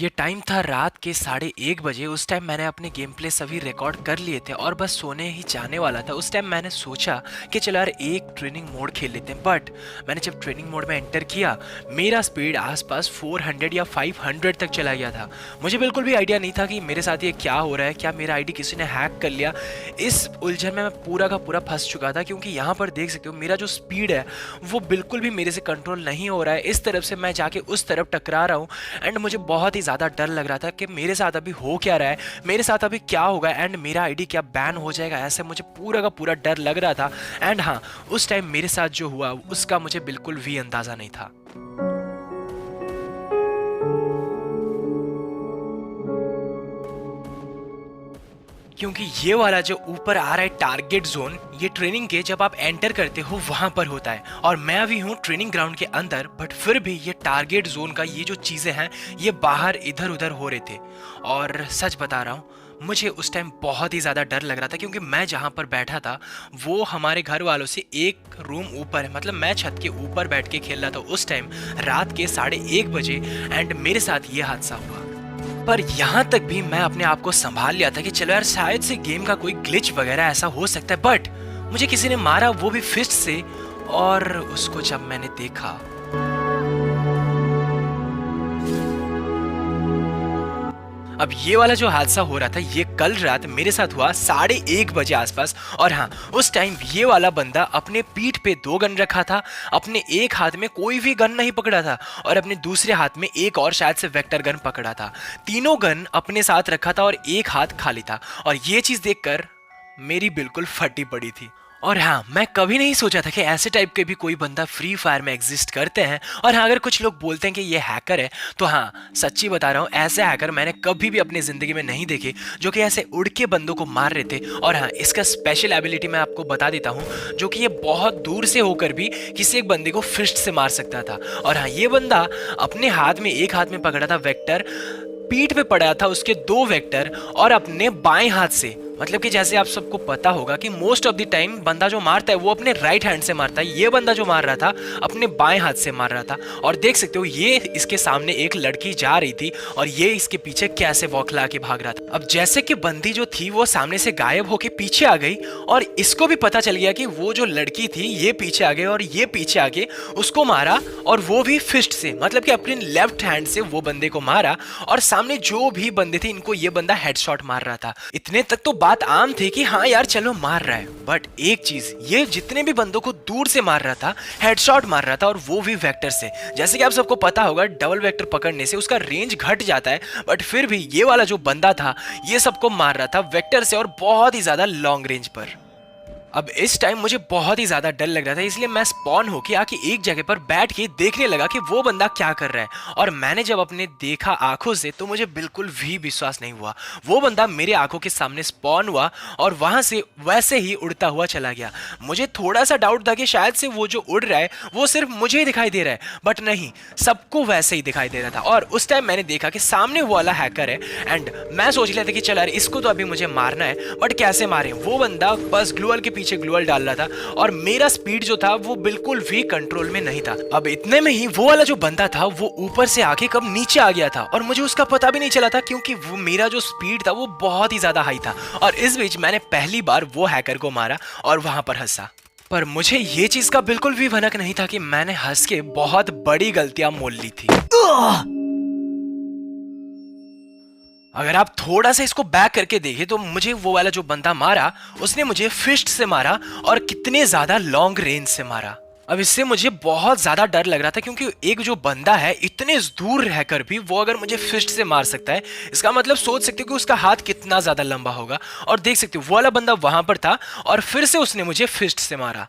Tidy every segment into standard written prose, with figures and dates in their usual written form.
ये टाइम था रात के 1:30 बजे। उस टाइम मैंने अपने गेम प्ले सभी रिकॉर्ड कर लिए थे और बस सोने ही जाने वाला था। उस टाइम मैंने सोचा कि चलो यार एक ट्रेनिंग मोड खेल लेते हैं। बट मैंने जब ट्रेनिंग मोड में एंटर किया, मेरा स्पीड आसपास 400 या 500 तक चला गया था। मुझे बिल्कुल भी आइडिया नहीं था कि मेरे साथ ये क्या हो रहा है, क्या मेरा आईडी किसी ने हैक कर लिया। इस उलझन में मैं पूरा का पूरा फंस चुका था, क्योंकि यहाँ पर देख सकते हो मेरा जो स्पीड है वो बिल्कुल भी मेरे से कंट्रोल नहीं हो रहा है। इस तरफ से मैं जाके उस तरफ टकरा रहा हूँ एंड मुझे बहुत ही ज़्यादा डर लग रहा था कि मेरे साथ अभी हो क्या रहा है, मेरे साथ अभी क्या होगा एंड मेरा आईडी क्या बैन हो जाएगा। ऐसे मुझे पूरा का पूरा डर लग रहा था। एंड हाँ, उस टाइम मेरे साथ जो हुआ उसका मुझे बिल्कुल भी अंदाज़ा नहीं था। क्योंकि ये वाला जो ऊपर आ रहा है टारगेट जोन, ये ट्रेनिंग के जब आप एंटर करते हो वहां पर होता है और मैं अभी हूँ ट्रेनिंग ग्राउंड के अंदर। बट फिर भी ये टारगेट जोन का ये जो चीज़ें हैं ये बाहर इधर उधर हो रहे थे। और सच बता रहा हूँ, मुझे उस टाइम बहुत ही ज़्यादा डर लग रहा था, क्योंकि मैं जहाँ पर बैठा था वो हमारे घर वालों से एक रूम ऊपर है। मतलब मैं छत के ऊपर बैठ के खेल रहा था उस टाइम रात के 1:30 बजे एंड मेरे साथ ये हादसा हुआ। पर यहाँ तक भी मैं अपने आप को संभाल लिया था कि चलो यार शायद से गेम का कोई ग्लिच वगैरह ऐसा हो सकता है। बट मुझे किसी ने मारा, वो भी फिस्ट से। और उसको जब मैंने देखा, अब ये वाला जो हादसा हो रहा था ये कल रात मेरे साथ हुआ 1:30 बजे आसपास। और हाँ, उस टाइम ये वाला बंदा अपने पीठ पे 2 गन रखा था, अपने एक हाथ में कोई भी गन नहीं पकड़ा था और अपने दूसरे हाथ में एक और शायद से वेक्टर गन पकड़ा था। तीनों गन अपने साथ रखा था और एक हाथ खाली था। और ये चीज देखकर मेरी बिल्कुल फटी पड़ी थी। और हाँ, मैं कभी नहीं सोचा था कि ऐसे टाइप के भी कोई बंदा फ्री फायर में एग्जिस्ट करते हैं। और हाँ, अगर कुछ लोग बोलते हैं कि ये हैकर है, तो हाँ सच्ची बता रहा हूँ, ऐसे हैकर मैंने कभी भी अपनी ज़िंदगी में नहीं देखे जो कि ऐसे उड़ के बंदों को मार रहे थे। और हाँ, इसका स्पेशल एबिलिटी मैं आपको बता देता हूँ, जो कि ये बहुत दूर से होकर भी किसी एक बंदे को फिस्ट से मार सकता था। और हाँ, ये बंदा अपने हाथ में एक हाथ में पकड़ा था वेक्टर, पीठ पे पड़ा था उसके 2 वेक्टर, और अपने बाएं हाथ से, मतलब कि जैसे आप सबको पता होगा कि मोस्ट ऑफ द टाइम बंदा जो मारता है वो अपने राइट हैंड से मारता है, ये बंदा जो मार रहा था अपने बाएं हाथ से मार रहा था। और देख सकते हो ये इसके सामने एक लड़की जा रही थी और ये इसके पीछे कैसे बौखला के भाग रहा था। अब जैसे कि बंदी जो थी वो सामने से गायब होके पीछे आ गई और इसको भी पता चल गया कि वो जो लड़की थी ये पीछे आ गई और ये पीछे आके उसको मारा, और वो भी फिस्ट से, मतलब कि अपने लेफ्ट हैंड से वो बंदे को मारा। और सामने जो भी बंदे थे इनको ये बंदा हेडशॉट मार रहा था। इतने तक तो बात आम थी कि हाँ यार चलो मार रहा है। बट एक चीज, ये जितने भी बंदों को दूर से मार रहा था, हेडशॉट मार रहा था, और वो भी वेक्टर से। जैसे कि आप सबको पता होगा डबल वेक्टर पकड़ने से उसका रेंज घट जाता है, बट फिर भी ये वाला जो बंदा था ये सबको मार रहा था वेक्टर से और बहुत ही ज्यादा लॉन्ग रेंज पर। अब इस टाइम मुझे बहुत ही ज्यादा डर लग रहा था, इसलिए मैं स्पॉन होके आके एक जगह पर बैठ के देखने लगा कि वो बंदा क्या कर रहा है। और मैंने जब अपने देखा आंखों से तो मुझे बिल्कुल भी विश्वास नहीं हुआ। वो बंदा मेरे आंखों के सामने स्पॉन हुआ और वहां से वैसे ही उड़ता हुआ चला गया। मुझे थोड़ा सा डाउट था कि शायद से वो जो उड़ रहा है वो सिर्फ मुझे ही दिखाई दे रहा है, बट नहीं, सबको वैसे ही दिखाई दे रहा था। और उस टाइम मैंने देखा कि सामने वो वाला हैकर है एंड मैं सोच लिया था कि चल यार इसको तो अभी मुझे मारना है, बट कैसे मारे। वो बंदा बस ग्लूअल के पीछे ग्लूअल डाल रहा था और मेरा स्पीड जो था वो बिल्कुल भी कंट्रोल में नहीं था। अब इतने में ही वो वाला जो बंदा था वो ऊपर से आके कब नीचे आ गया था और मुझे उसका पता भी नहीं चला था, क्योंकि वो मेरा जो स्पीड था वो बहुत ही ज्यादा हाई था। और इस बीच मैंने पहली बार वो हैकर को मारा और वहां पर हंसा। पर मुझे ये चीज का बिल्कुल भी भनक नहीं था कि मैंने हंस के बहुत बड़ी गलतियां मोल ली थी। अगर आप थोड़ा सा इसको बैक करके देखें तो मुझे वो वाला जो बंदा मारा उसने मुझे फिस्ट से मारा और कितने ज्यादा लॉन्ग रेंज से मारा। अब इससे मुझे बहुत ज्यादा डर लग रहा था, क्योंकि एक जो बंदा है इतने दूर रहकर भी वो अगर मुझे फिस्ट से मार सकता है, इसका मतलब सोच सकते हो कि उसका हाथ कितना ज्यादा लंबा होगा। और देख सकते हो वो वाला बंदा वहां पर था और फिर से उसने मुझे फिस्ट से मारा।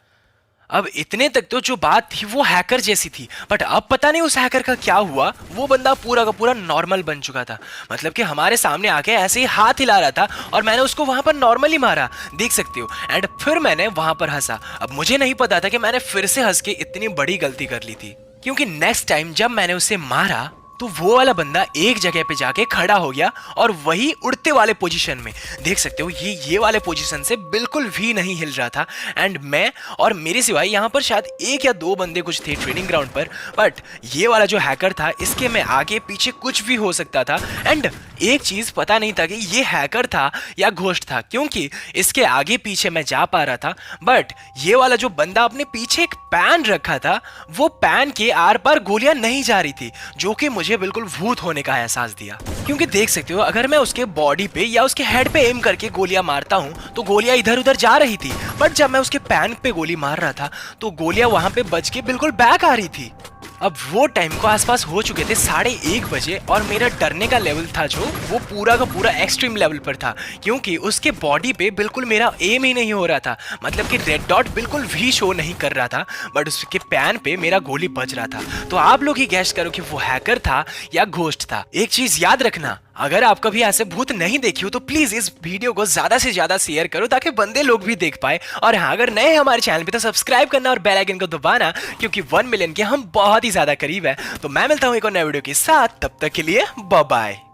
अब इतने तक तो जो बात थी वो हैकर जैसी थी, बट अब पता नहीं उस हैकर का क्या हुआ। वो बंदा पूरा का पूरा नॉर्मल बन चुका था, मतलब कि हमारे सामने आके ऐसे ही हाथ हिला रहा था और मैंने उसको वहां पर नॉर्मली मारा, देख सकते हो। एंड फिर मैंने वहां पर हंसा। अब मुझे नहीं पता था कि मैंने फिर से हंस के इतनी बड़ी गलती कर ली थी, क्योंकि नेक्स्ट टाइम जब मैंने उसे मारा तो तो वो वाला बंदा एक जगह पे जाके खड़ा हो गया और वही उड़ते वाले पोजीशन में, देख सकते हो ये वाले पोजीशन से बिल्कुल भी नहीं हिल रहा था। एंड मैं और मेरे सिवाय यहाँ पर शायद 1 या 2 बंदे कुछ थे ट्रेनिंग ग्राउंड पर, बट ये वाला जो हैकर था इसके में आगे पीछे कुछ भी हो सकता था। एंड एक चीज पता नहीं था कि ये हैकर था या घोस्ट था, क्योंकि इसके आगे पीछे मैं जा पा रहा था, बट ये वाला जो बंदा अपने पीछे एक पैन रखा था, वो पैन के आर पार गोलियां नहीं जा रही थी, जो कि मुझे बिल्कुल भूत होने का एहसास दिया। क्योंकि देख सकते हो अगर मैं उसके बॉडी पे या उसके हेड पे एम करके गोलियां मारता हूं तो गोलियां इधर उधर जा रही थी, बट जब मैं उसके पैन पे गोली मार रहा था तो गोलियां वहां पे बच के बिल्कुल बैक आ रही थी। अब वो टाइम को आसपास हो चुके थे 1:30 बजे और मेरा डरने का लेवल था जो वो पूरा का पूरा एक्सट्रीम लेवल पर था, क्योंकि उसके बॉडी पे बिल्कुल मेरा एम ही नहीं हो रहा था, मतलब कि रेड डॉट बिल्कुल भी शो नहीं कर रहा था, बट उसके पैन पे मेरा गोली बज रहा था। तो आप लोग ही गैस करो कि वो हैकर था या घोस्ट था। एक चीज याद रखना, अगर आप कभी ऐसे भूत नहीं देखी हो तो प्लीज इस वीडियो को ज्यादा से ज्यादा शेयर करो ताकि बंदे लोग भी देख पाए। और हाँ, अगर नए हमारे चैनल पे तो सब्सक्राइब करना और बेल आइकन को दबाना, क्योंकि 1 मिलियन के हम बहुत ही ज्यादा करीब है। तो मैं मिलता हूँ एक और नए वीडियो के साथ, तब तक के लिए बाय बाय।